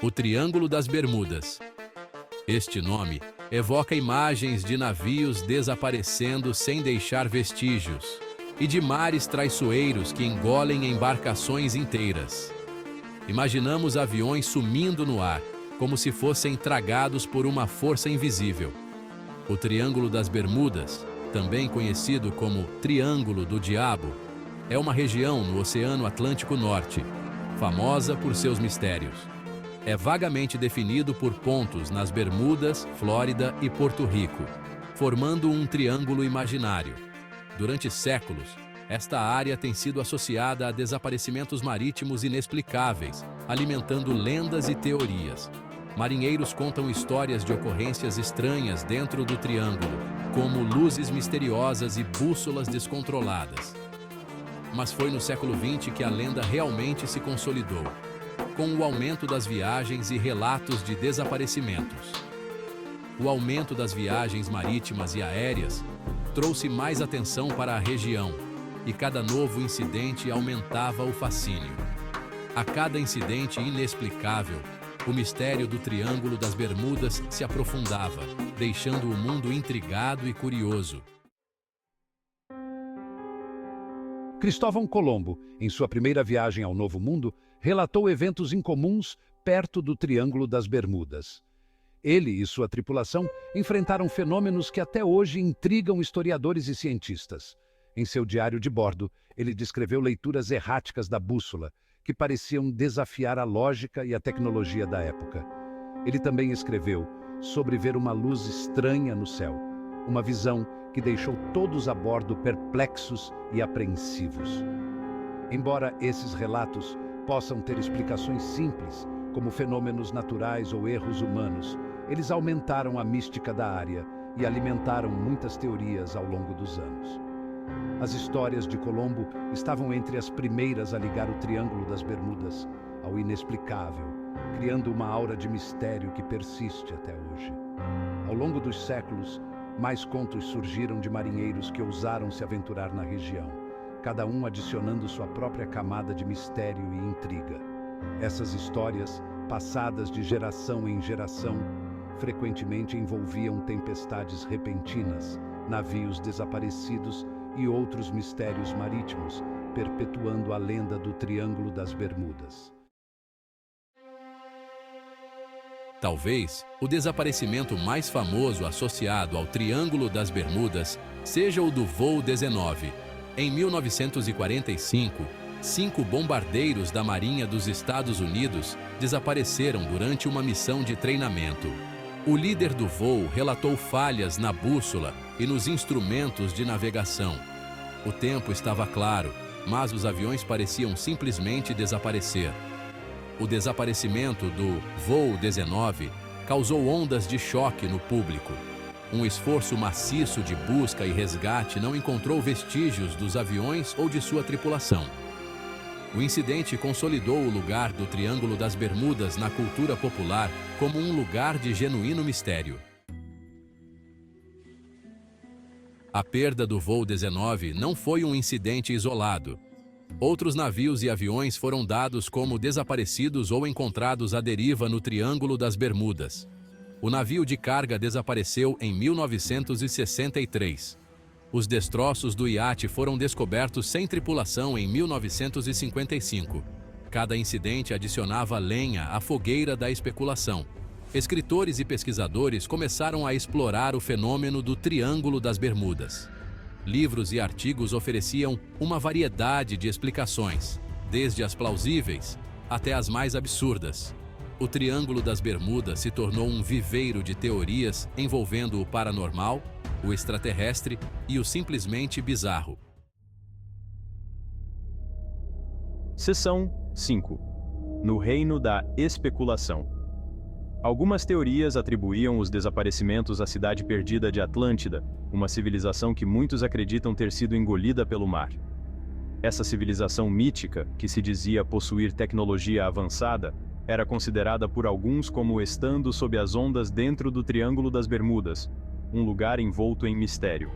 o Triângulo das Bermudas. Este nome evoca imagens de navios desaparecendo sem deixar vestígios e de mares traiçoeiros que engolem embarcações inteiras. Imaginamos aviões sumindo no ar, como se fossem tragados por uma força invisível. O Triângulo das Bermudas, também conhecido como Triângulo do Diabo, é uma região no Oceano Atlântico Norte, famosa por seus mistérios. É vagamente definido por pontos nas Bermudas, Flórida e Porto Rico, formando um triângulo imaginário. Durante séculos, esta área tem sido associada a desaparecimentos marítimos inexplicáveis, alimentando lendas e teorias. Marinheiros contam histórias de ocorrências estranhas dentro do triângulo, como luzes misteriosas e bússolas descontroladas. Mas foi no século XX que a lenda realmente se consolidou, com o aumento das viagens e relatos de desaparecimentos. O aumento das viagens marítimas e aéreas trouxe mais atenção para a região, e cada novo incidente aumentava o fascínio. A cada incidente inexplicável, o mistério do Triângulo das Bermudas se aprofundava, deixando o mundo intrigado e curioso. Cristóvão Colombo, em sua primeira viagem ao Novo Mundo, relatou eventos incomuns perto do Triângulo das Bermudas. Ele e sua tripulação enfrentaram fenômenos que até hoje intrigam historiadores e cientistas. Em seu diário de bordo, ele descreveu leituras erráticas da bússola, que pareciam desafiar a lógica e a tecnologia da época. Ele também escreveu sobre ver uma luz estranha no céu, uma visão que deixou todos a bordo perplexos e apreensivos. Embora esses relatos possam ter explicações simples, como fenômenos naturais ou erros humanos, eles aumentaram a mística da área e alimentaram muitas teorias ao longo dos anos. As histórias de Colombo estavam entre as primeiras a ligar o Triângulo das Bermudas ao inexplicável, criando uma aura de mistério que persiste até hoje. Ao longo dos séculos, mais contos surgiram de marinheiros que ousaram se aventurar na região, cada um adicionando sua própria camada de mistério e intriga. Essas histórias, passadas de geração em geração, frequentemente envolviam tempestades repentinas, navios desaparecidos e outros mistérios marítimos, perpetuando a lenda do Triângulo das Bermudas. Talvez o desaparecimento mais famoso associado ao Triângulo das Bermudas seja o do voo 19. Em 1945, 5 bombardeiros da Marinha dos Estados Unidos desapareceram durante uma missão de treinamento. O líder do voo relatou falhas na bússola e nos instrumentos de navegação. O tempo estava claro, mas os aviões pareciam simplesmente desaparecer. O desaparecimento do voo 19 causou ondas de choque no público. Um esforço maciço de busca e resgate não encontrou vestígios dos aviões ou de sua tripulação. O incidente consolidou o lugar do Triângulo das Bermudas na cultura popular como um lugar de genuíno mistério. A perda do voo 19 não foi um incidente isolado. Outros navios e aviões foram dados como desaparecidos ou encontrados à deriva no Triângulo das Bermudas. O navio de carga desapareceu em 1963. Os destroços do iate foram descobertos sem tripulação em 1955. Cada incidente adicionava lenha à fogueira da especulação. Escritores e pesquisadores começaram a explorar o fenômeno do Triângulo das Bermudas. Livros e artigos ofereciam uma variedade de explicações, desde as plausíveis até as mais absurdas. O Triângulo das Bermudas se tornou um viveiro de teorias envolvendo o paranormal, o extraterrestre e o simplesmente bizarro. Seção 5. No reino da especulação. Algumas teorias atribuíam os desaparecimentos à cidade perdida de Atlântida, uma civilização que muitos acreditam ter sido engolida pelo mar. Essa civilização mítica, que se dizia possuir tecnologia avançada, era considerada por alguns como estando sob as ondas dentro do Triângulo das Bermudas, um lugar envolto em mistério.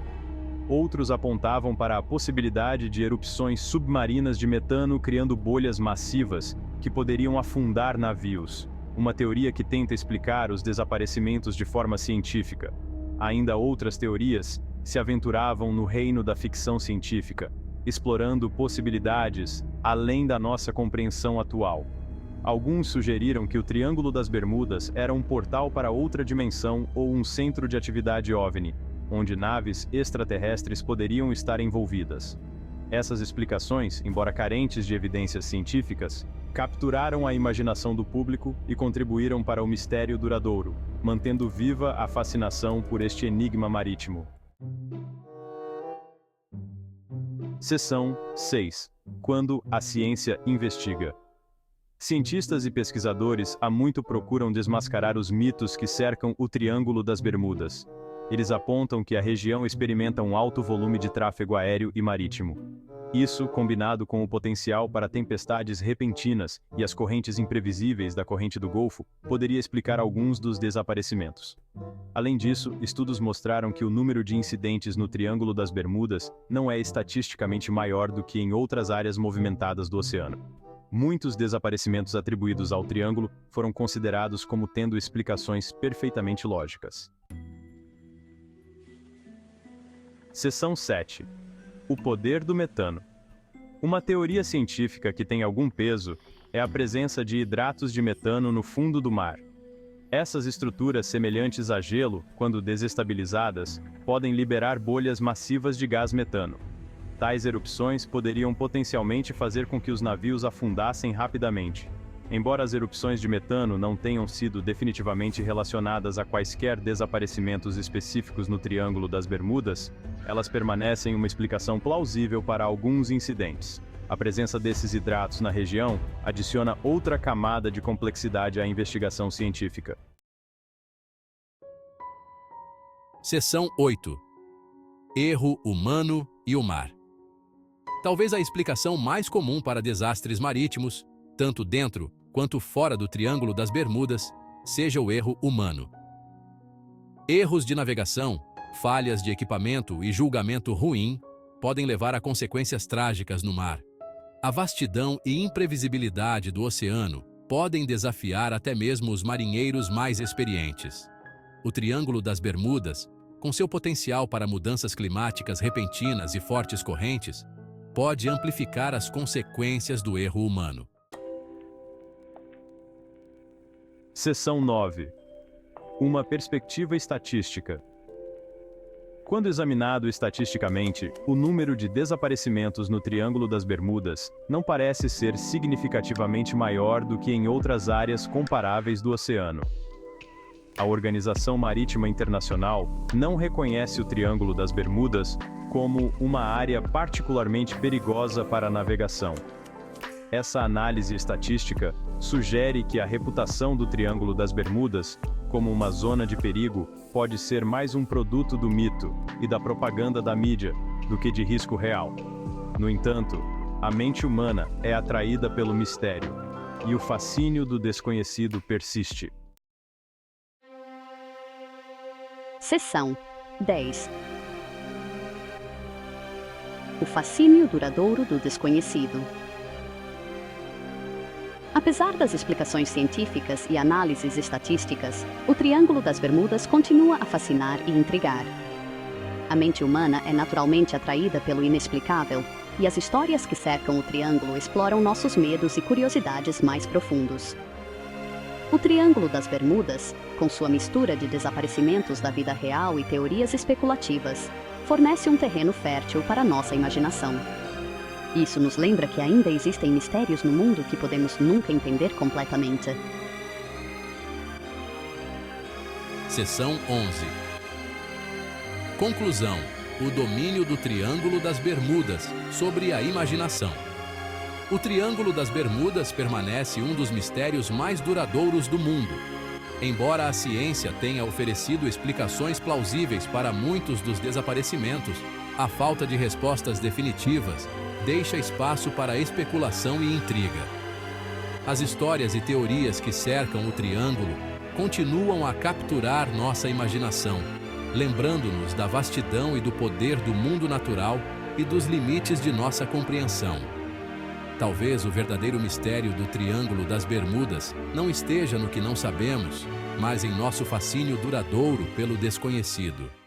Outros apontavam para a possibilidade de erupções submarinas de metano criando bolhas massivas que poderiam afundar navios, uma teoria que tenta explicar os desaparecimentos de forma científica. Ainda outras teorias se aventuravam no reino da ficção científica, explorando possibilidades além da nossa compreensão atual. Alguns sugeriram que o Triângulo das Bermudas era um portal para outra dimensão ou um centro de atividade OVNI, onde naves extraterrestres poderiam estar envolvidas. Essas explicações, embora carentes de evidências científicas, capturaram a imaginação do público e contribuíram para o mistério duradouro, mantendo viva a fascinação por este enigma marítimo. Seção 6. Quando a ciência investiga. Cientistas e pesquisadores há muito procuram desmascarar os mitos que cercam o Triângulo das Bermudas. Eles apontam que a região experimenta um alto volume de tráfego aéreo e marítimo. Isso, combinado com o potencial para tempestades repentinas e as correntes imprevisíveis da corrente do Golfo, poderia explicar alguns dos desaparecimentos. Além disso, estudos mostraram que o número de incidentes no Triângulo das Bermudas não é estatisticamente maior do que em outras áreas movimentadas do oceano. Muitos desaparecimentos atribuídos ao Triângulo foram considerados como tendo explicações perfeitamente lógicas. Seção 7. O poder do metano. Uma teoria científica que tem algum peso é a presença de hidratos de metano no fundo do mar. Essas estruturas semelhantes a gelo, quando desestabilizadas, podem liberar bolhas massivas de gás metano. Tais erupções poderiam potencialmente fazer com que os navios afundassem rapidamente. Embora as erupções de metano não tenham sido definitivamente relacionadas a quaisquer desaparecimentos específicos no Triângulo das Bermudas, elas permanecem uma explicação plausível para alguns incidentes. A presença desses hidratos na região adiciona outra camada de complexidade à investigação científica. Seção 8. Erro humano e o mar. Talvez a explicação mais comum para desastres marítimos, tanto dentro quanto fora do Triângulo das Bermudas, seja o erro humano. Erros de navegação, falhas de equipamento e julgamento ruim podem levar a consequências trágicas no mar. A vastidão e imprevisibilidade do oceano podem desafiar até mesmo os marinheiros mais experientes. O Triângulo das Bermudas, com seu potencial para mudanças climáticas repentinas e fortes correntes, pode amplificar as consequências do erro humano. Seção 9. Uma perspectiva estatística. Quando examinado estatisticamente, o número de desaparecimentos no Triângulo das Bermudas não parece ser significativamente maior do que em outras áreas comparáveis do oceano. A Organização Marítima Internacional não reconhece o Triângulo das Bermudas como uma área particularmente perigosa para a navegação. Essa análise estatística sugere que a reputação do Triângulo das Bermudas como uma zona de perigo pode ser mais um produto do mito e da propaganda da mídia do que de risco real. No entanto, a mente humana é atraída pelo mistério, e o fascínio do desconhecido persiste. Seção 10. O fascínio duradouro do desconhecido. Apesar das explicações científicas e análises estatísticas, o Triângulo das Bermudas continua a fascinar e intrigar. A mente humana é naturalmente atraída pelo inexplicável, e as histórias que cercam o Triângulo exploram nossos medos e curiosidades mais profundos. O Triângulo das Bermudas, com sua mistura de desaparecimentos da vida real e teorias especulativas, fornece um terreno fértil para nossa imaginação. Isso nos lembra que ainda existem mistérios no mundo que podemos nunca entender completamente. Seção 11. Conclusão: o domínio do Triângulo das Bermudas sobre a imaginação. O Triângulo das Bermudas permanece um dos mistérios mais duradouros do mundo. Embora a ciência tenha oferecido explicações plausíveis para muitos dos desaparecimentos, a falta de respostas definitivas deixa espaço para especulação e intriga. As histórias e teorias que cercam o Triângulo continuam a capturar nossa imaginação, lembrando-nos da vastidão e do poder do mundo natural e dos limites de nossa compreensão. Talvez o verdadeiro mistério do Triângulo das Bermudas não esteja no que não sabemos, mas em nosso fascínio duradouro pelo desconhecido.